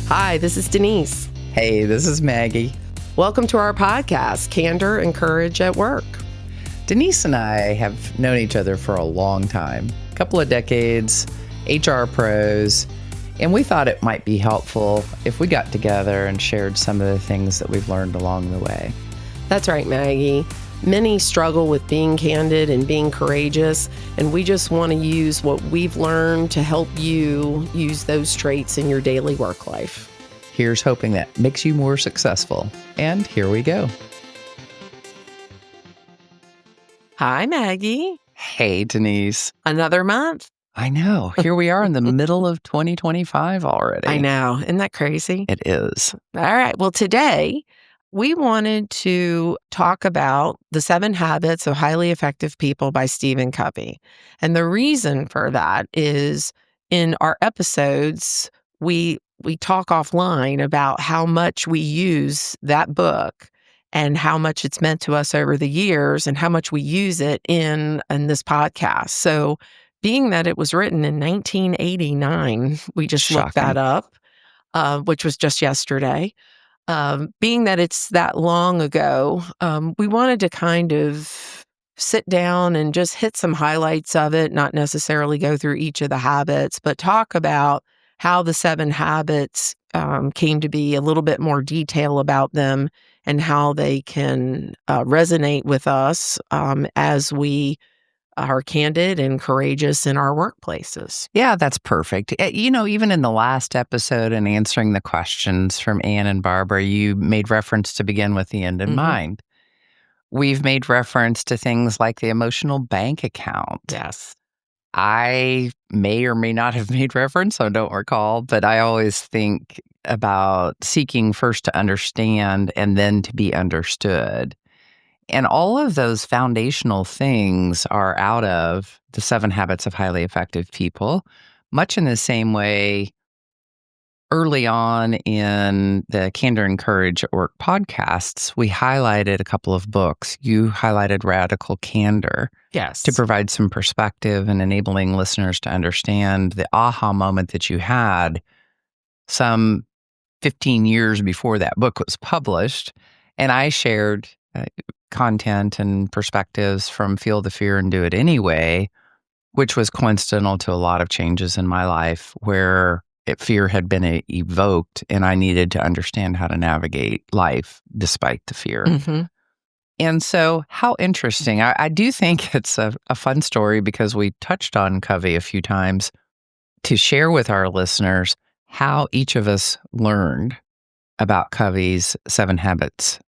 Hi, this is Denise. Hey, this is Maggie. Welcome to our podcast, Candor and Courage at Work. Denise and I have known each other for a long time, a couple of decades, HR pros, and we thought it might be helpful if we got together and shared some of the things that we've learned along the way. That's right, Maggie. Many struggle with being candid and being courageous, and we just want to use what we've learned to help you use those traits in your daily work life. Here's hoping that makes you more successful. And here we go. Hi, Maggie. Hey, Denise. Another month? I know. Here we are in the middle of 2025 already. I know. Isn't that crazy? It is. All right. Well, today we wanted to talk about The 7 Habits of Highly Effective People by Stephen Covey. And the reason for that is in our episodes, we talk offline about how much we use that book and how much it's meant to us over the years and how much we use it in this podcast. So being that it was written in 1989, we just looked that up, which was just yesterday. Being that it's that long ago, we wanted to kind of sit down and just hit some highlights of it, not necessarily go through each of the habits, but talk about how the 7 habits came to be, a little bit more detail about them and how they can resonate with us as we are candid and courageous in our workplaces. Yeah, that's perfect. Even in the last episode and answering the questions from Ann and Barbara, you made reference to begin with the end in mind. We've made reference to things like the emotional bank account. Yes. I may or may not have made reference, I don't recall, but I always think about seeking first to understand and then to be understood. And all of those foundational things are out of the 7 Habits of Highly Effective People, much in the same way early on in the Candor and Courage at Work podcasts, we highlighted a couple of books. You highlighted Radical Candor. Yes. To provide some perspective and enabling listeners to understand the aha moment that you had some 15 years before that book was published. And I shared content and perspectives from Feel the Fear and Do It Anyway, which was coincidental to a lot of changes in my life where fear had been evoked and I needed to understand how to navigate life despite the fear. Mm-hmm. And so how interesting. I do think it's a fun story because we touched on Covey a few times to share with our listeners how each of us learned about Covey's 7 Habits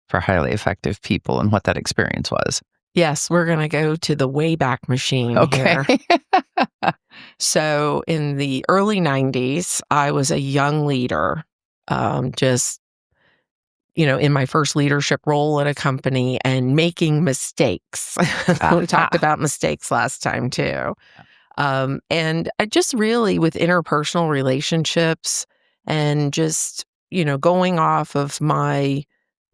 for Highly Effective People and what that experience was. Yes, we're going to go to the Wayback Machine here. So in the early 90s, I was a young leader, in my first leadership role at a company and making mistakes. We talked about mistakes last time too. And I just really with interpersonal relationships and just, going off of my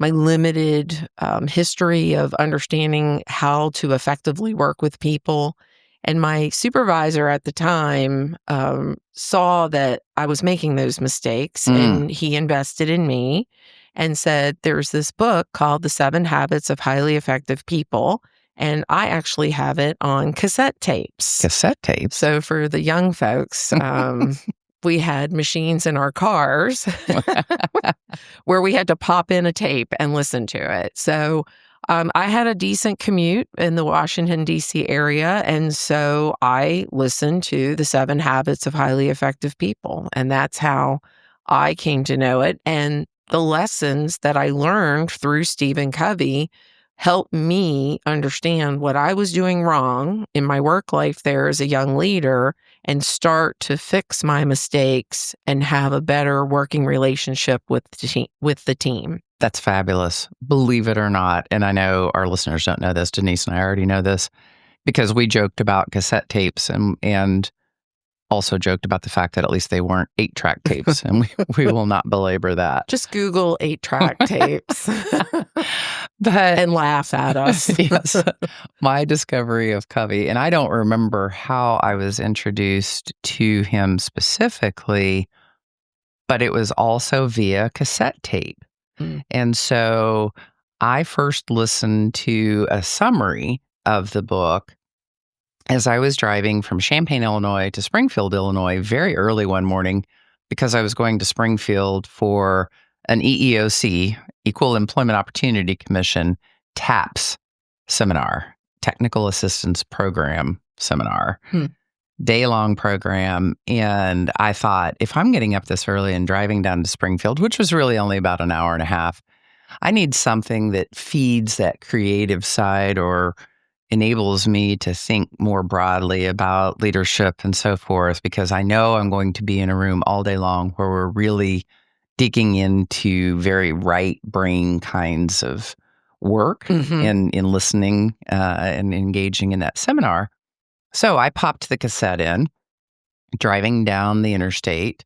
limited history of understanding how to effectively work with people. And my supervisor at the time saw that I was making those mistakes and he invested in me and said, there's this book called The 7 Habits of Highly Effective People. And I actually have it on cassette tapes. Cassette tapes? So for the young folks, we had machines in our cars where we had to pop in a tape and listen to it. So I had a decent commute in the Washington, D.C. area. And so I listened to The 7 Habits of Highly Effective People. And that's how I came to know it. And the lessons that I learned through Stephen Covey helped me understand what I was doing wrong in my work life there as a young leader and start to fix my mistakes and have a better working relationship with the team. That's fabulous. Believe it or not, and I know our listeners don't know this, Denise and I already know this, because we joked about cassette tapes and also joked about the fact that at least they weren't 8-track tapes, and we will not belabor that. Just Google 8-track tapes and laugh at us. Yes. My discovery of Covey, and I don't remember how I was introduced to him specifically, but it was also via cassette tape. Mm. And so I first listened to a summary of the book as I was driving from Champaign, Illinois to Springfield, Illinois, very early one morning because I was going to Springfield for an EEOC, Equal Employment Opportunity Commission, TAPS seminar, Technical Assistance Program seminar, Hmm. day-long program. And I thought, if I'm getting up this early and driving down to Springfield, which was really only about an hour and a half, I need something that feeds that creative side or enables me to think more broadly about leadership and so forth, because I know I'm going to be in a room all day long where we're really digging into very right brain kinds of work Hmm. in listening and engaging in that seminar. So I popped the cassette in, driving down the interstate,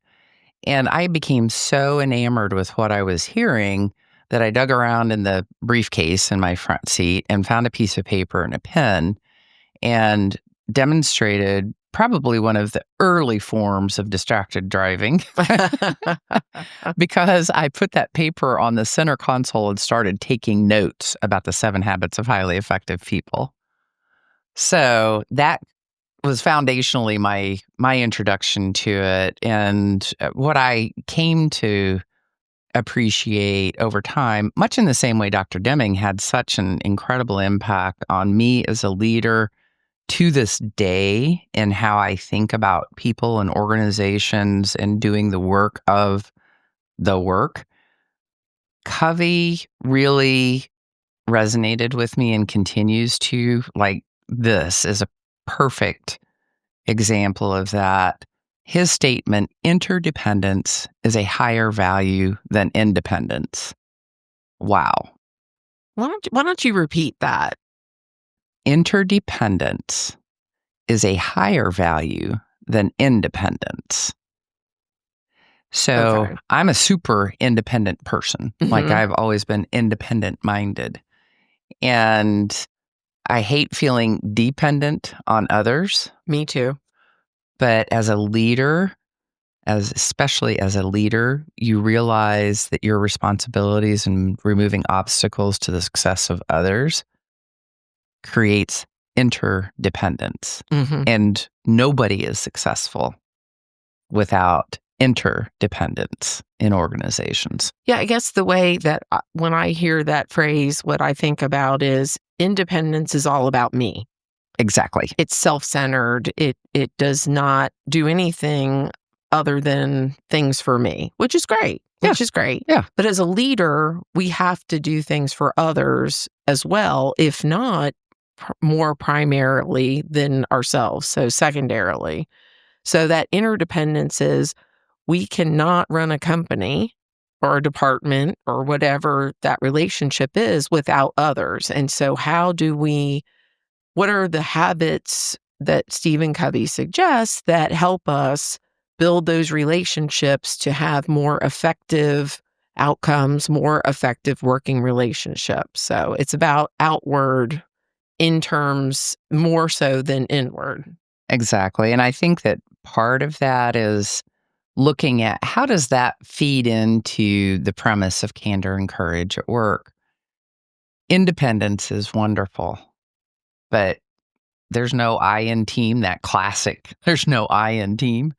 and I became so enamored with what I was hearing that I dug around in the briefcase in my front seat and found a piece of paper and a pen and demonstrated probably one of the early forms of distracted driving because I put that paper on the center console and started taking notes about the 7 habits of highly effective people. So that was foundationally my introduction to it, and what I came to appreciate over time, much in the same way Dr. Deming had such an incredible impact on me as a leader to this day in how I think about people and organizations and doing the work of the work. Covey really resonated with me and continues to. Like, this is a perfect example of that. His statement, interdependence is a higher value than independence. Wow. Why don't you repeat that? Interdependence is a higher value than independence. So Okay. I'm a super independent person. Like, Hmm. I've always been independent minded. And I hate feeling dependent on others. Me too. But as a leader, especially as a leader, you realize that your responsibilities and removing obstacles to the success of others creates interdependence. Hmm. And nobody is successful without interdependence in organizations. Yeah, I guess the way that when I hear that phrase, what I think about is independence is all about me. Exactly. It's self-centered. It does not do anything other than things for me, which is great. Yeah. Which is great. Yeah. But as a leader, we have to do things for others as well, if not more primarily than ourselves. So secondarily. So that interdependence is we cannot run a company or a department or whatever that relationship is without others. And so what are the habits that Stephen Covey suggests that help us build those relationships to have more effective outcomes, more effective working relationships? So it's about outward in terms more so than inward. Exactly. And I think that part of that is looking at how does that feed into the premise of candor and courage at work. Independence is wonderful, but there's no I in team, that classic, there's no I in team,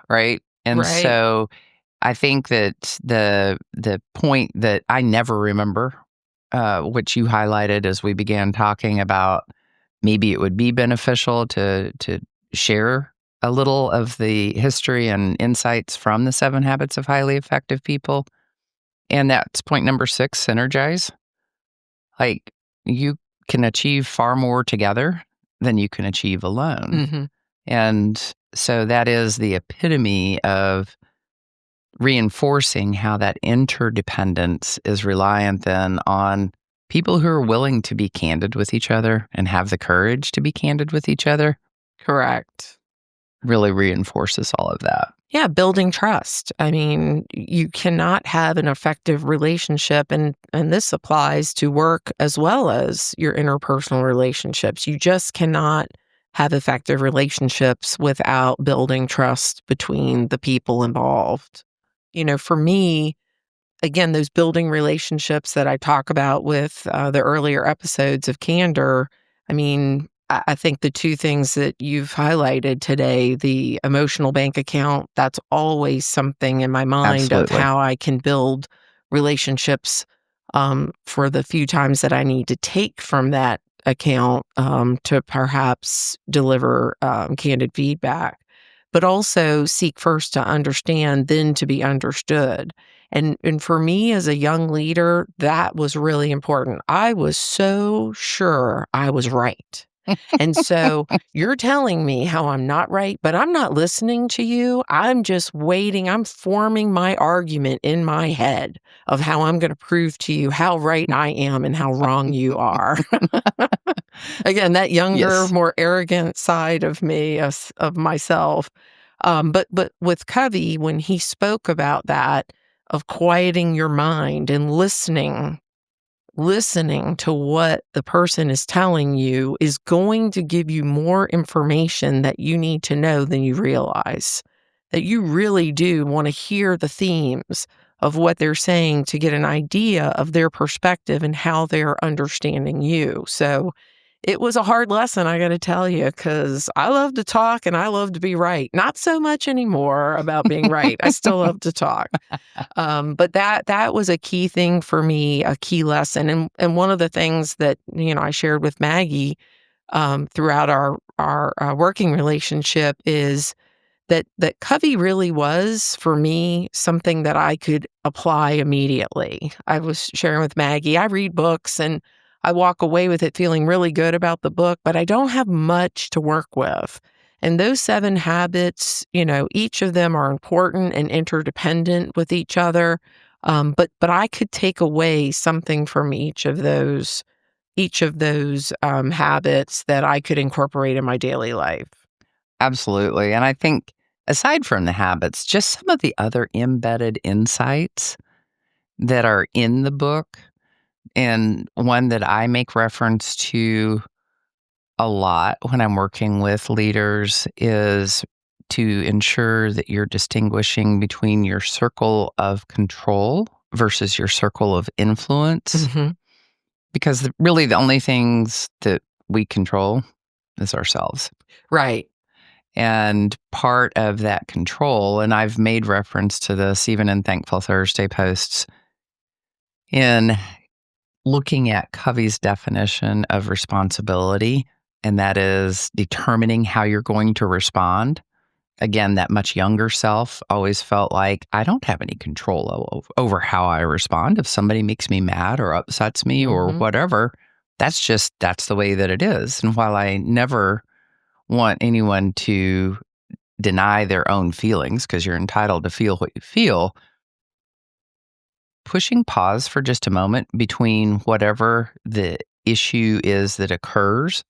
right? And Right. so I think that the point that I never remember, which you highlighted as we began talking about, maybe it would be beneficial to share a little of the history and insights from the 7 habits of highly effective people. And that's point number 6, synergize. Like, you can achieve far more together than you can achieve alone. Hmm. And so that is the epitome of reinforcing how that interdependence is reliant then on people who are willing to be candid with each other and have the courage to be candid with each other. Correct. Really reinforces all of that. Yeah, building trust. I mean, you cannot have an effective relationship, and this applies to work as well as your interpersonal relationships. You just cannot have effective relationships without building trust between the people involved. for me, again, those building relationships that I talk about with the earlier episodes of Candor, I mean, I think the two things that you've highlighted today, the emotional bank account, that's always something in my mind of Absolutely. how I can build relationships for the few times that I need to take from that account to perhaps deliver candid feedback, but also seek first to understand, then to be understood. And for me as a young leader, that was really important. I was so sure I was right. And so you're telling me how I'm not right, but I'm not listening to you. I'm just waiting. I'm forming my argument in my head of how I'm going to prove to you how right I am and how wrong you are. Again, that younger, Yes. more arrogant side of me, of myself. But with Covey, when he spoke about that, of quieting your mind and listening to what the person is telling you is going to give you more information that you need to know than you realize. That you really do want to hear the themes of what they're saying to get an idea of their perspective and how they're understanding you. So it was a hard lesson, I got to tell you, because I love to talk and I love to be right. Not so much anymore about being right. I still love to talk. But that was a key thing for me, a key lesson, and one of the things that I shared with Maggie throughout our working relationship is that Covey really was, for me, something that I could apply immediately. I was sharing with Maggie, I read books and I walk away with it feeling really good about the book, but I don't have much to work with. And those 7 habits, each of them are important and interdependent with each other. But I could take away something from each of those habits that I could incorporate in my daily life. Absolutely. And I think aside from the habits, just some of the other embedded insights that are in the book, and one that I make reference to a lot when I'm working with leaders is to ensure that you're distinguishing between your circle of control versus your circle of influence. Mhm. Because really the only things that we control is ourselves. Right. And part of that control, and I've made reference to this even in Thankful Thursday posts, in looking at Covey's definition of responsibility, and that is determining how you're going to respond. Again, that much younger self always felt like I don't have any control over how I respond. If somebody makes me mad or upsets me or Mhm. whatever, that's the way that it is. And while I never want anyone to deny their own feelings because you're entitled to feel what you feel, pushing pause for just a moment between whatever the issue is that occurs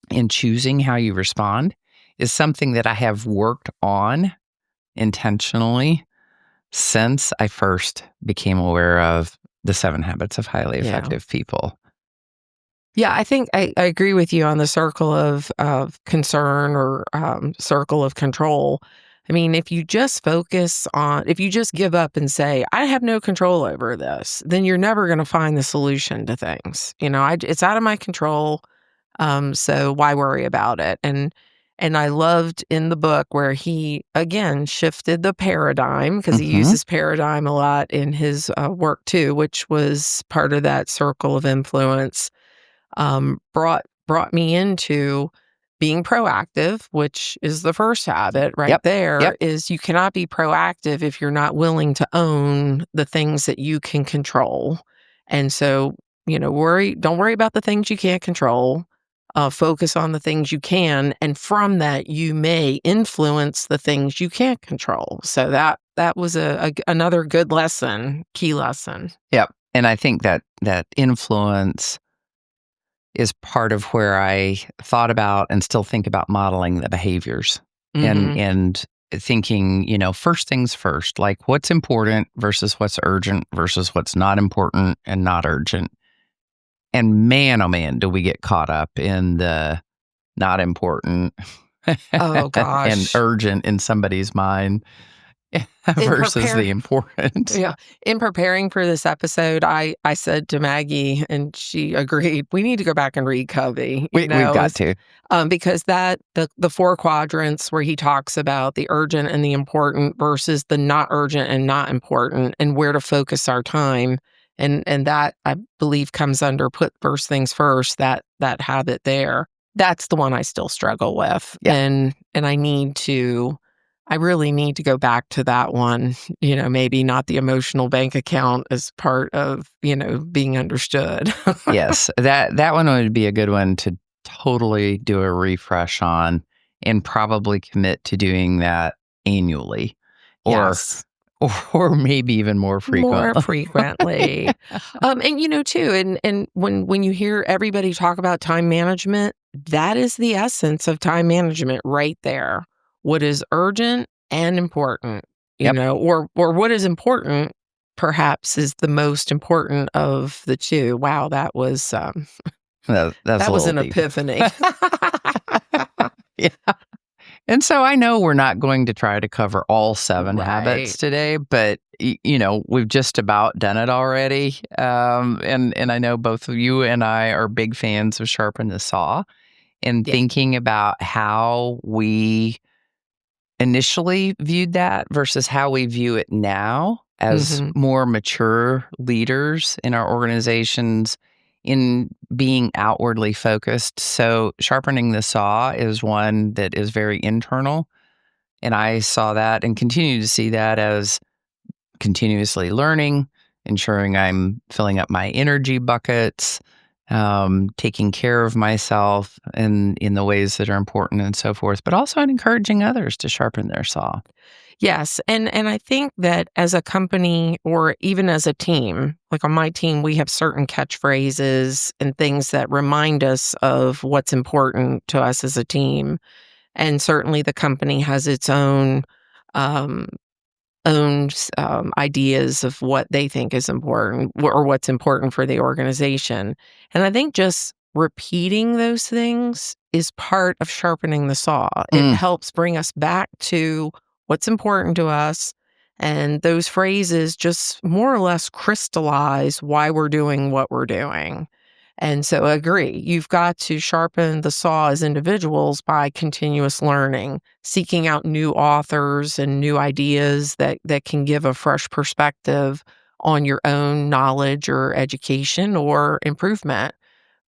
and choosing how you respond is something that I have worked on intentionally since I first became aware of the 7 habits of highly Yeah. effective people. Yeah, I think I agree with you on the circle of concern or circle of control. I mean, if you just give up and say, I have no control over this, then you're never going to find the solution to things. It's out of my control. So why worry about it? And I loved in the book where he again shifted the paradigm because he Mhm. uses paradigm a lot in his work too, which was part of that circle of influence. Brought me into being proactive, which is the first habit right Yep. there, Yep. is you cannot be proactive if you're not willing to own the things that you can control. And so, don't worry about the things you can't control. Focus on the things you can, and from that, you may influence the things you can't control. So that was another good lesson, key lesson. Yep. And I think that influence is part of where I thought about and still think about modeling the behaviors and Hmm. and thinking, first things first, like what's important versus what's urgent versus what's not important and not urgent. And man, oh man, do we get caught up in the not important Oh and gosh. urgent in somebody's mind. In versus prepare the important. Yeah. In preparing for this episode, I said to Maggie, and she agreed, we need to go back and read Covey, We've got to. because the four quadrants where he talks about the urgent and the important versus the not urgent and not important, and where to focus our time. And that, I believe, comes under put first things first, that habit there. That's the one I still struggle with. Yeah. And I really need to go back to that one, maybe not the emotional bank account as part of, being understood. Yes, that one would be a good one to totally do a refresh on and probably commit to doing that annually or Yes. or maybe even more More frequently. frequently. And too, and when you hear everybody talk about time management, that is the essence of time management right there. What is urgent and important, Yep. or what is important perhaps is the most important of the two. Wow, That's a that was little an deep. epiphany. Yeah. And so I know we're not going to try to cover all 7 habits Right. today, but we've just about done it already. And I know both of you and I are big fans of Sharpen the Saw and Yeah. thinking about how we initially viewed that versus how we view it now as Mhm. more mature leaders in our organizations in being outwardly focused. So, sharpening the saw is one that is very internal. And I saw that and continue to see that as continuously learning, ensuring I'm filling up my energy buckets, taking care of myself in the ways that are important and so forth, but also encouraging others to sharpen their saw. Yes, and I think that as a company or even as a team, like on my team, we have certain catchphrases and things that remind us of what's important to us as a team. And certainly the company has its um, ideas of what they think is important or what's important for the organization. And I think just repeating those things is part of sharpening the saw. It Mm, helps bring us back to what's important to us. And those phrases just more or less crystallize why we're doing what we're doing. And so I agree. You've got to sharpen the saw as individuals by continuous learning, seeking out new authors and new ideas that can give a fresh perspective on your own knowledge or education or improvement.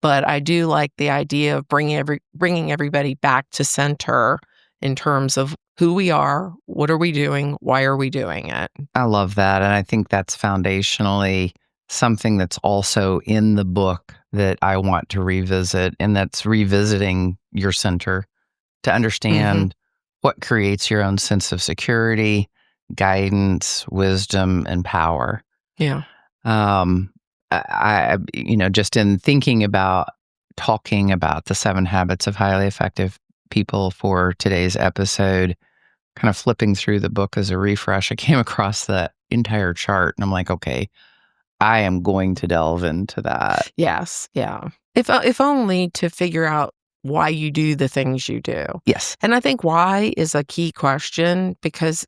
But I do like the idea of bringing everybody back to center in terms of who we are, what are we doing, why are we doing it? I love that. And I think that's foundationally something that's also in the book that I want to revisit, and that's revisiting your center to Hmm. understand what creates your own sense of security, guidance, wisdom, and power. Yeah. Um, just in thinking about talking about the 7 habits of highly effective people for today's episode, kind of flipping through the book as a refresh, I came across the entire chart and I'm like, okay, I am going to delve into that. Yes, yeah. If only to figure out why you do the things you do. Yes, And I think why is a key question because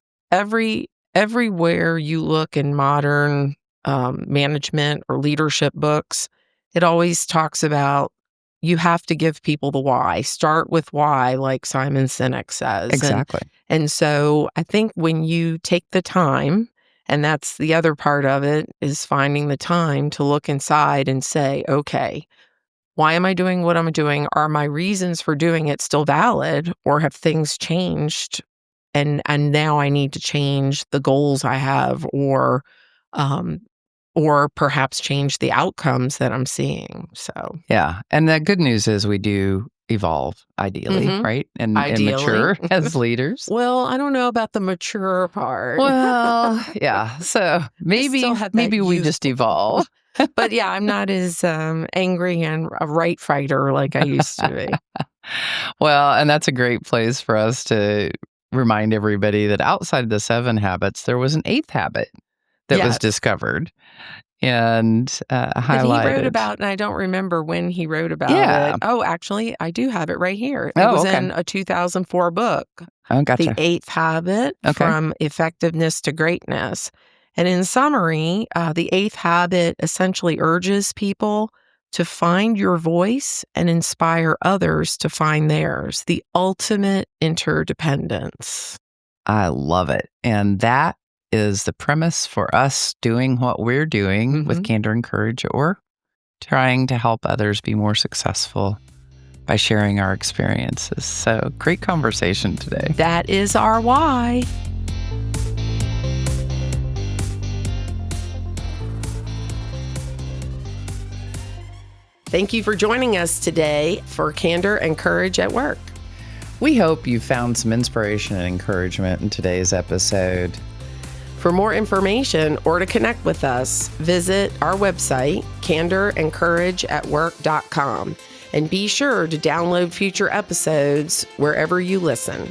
everywhere you look in modern management or leadership books, it always talks about you have to give people the why. Start with why, like Simon Sinek says. exactly. And so I think when you take the time, and that's the other part of it, is finding the time to look inside and say, okay, why am I doing what I'm doing? Are my reasons for doing it still valid or have things changed? And now I need to change the goals I have um or perhaps change the outcomes that I'm seeing. So, Yeah. And the good news is we do evolve ideally, mhm, right? And ideally. mature as leaders. Well, I don't know about the mature part. Well, yeah. So I still maybe have that maybe we just youthful. evolve. But yeah, I'm not as angry and a right fighter like I used to be. Well, and that's a great place for us to remind everybody that outside of the 7 habits, there was an 8th habit that was Yes. discovered. and That he wrote highlighted. about, and I don't remember when he wrote about Yeah. it. Oh, actually, I do have it right here. It Oh, was okay. in a 2004 book, Oh, The gotcha. Eighth Habit, Okay. From Effectiveness to Greatness. And in summary, the Eighth Habit essentially urges people to find your voice and inspire others to find theirs, the ultimate interdependence. I love it. And that is the premise for us doing what we're doing with Mhm. Candor and Courage at Work, trying to help others be more successful by sharing our experiences. So great conversation today. That is our why. Thank you for joining us today for Candor and Courage at Work. We hope you found some inspiration and encouragement in today's episode. For more information or to connect with us, visit our website, candorandcourageatwork.com, and be sure to download future episodes wherever you listen.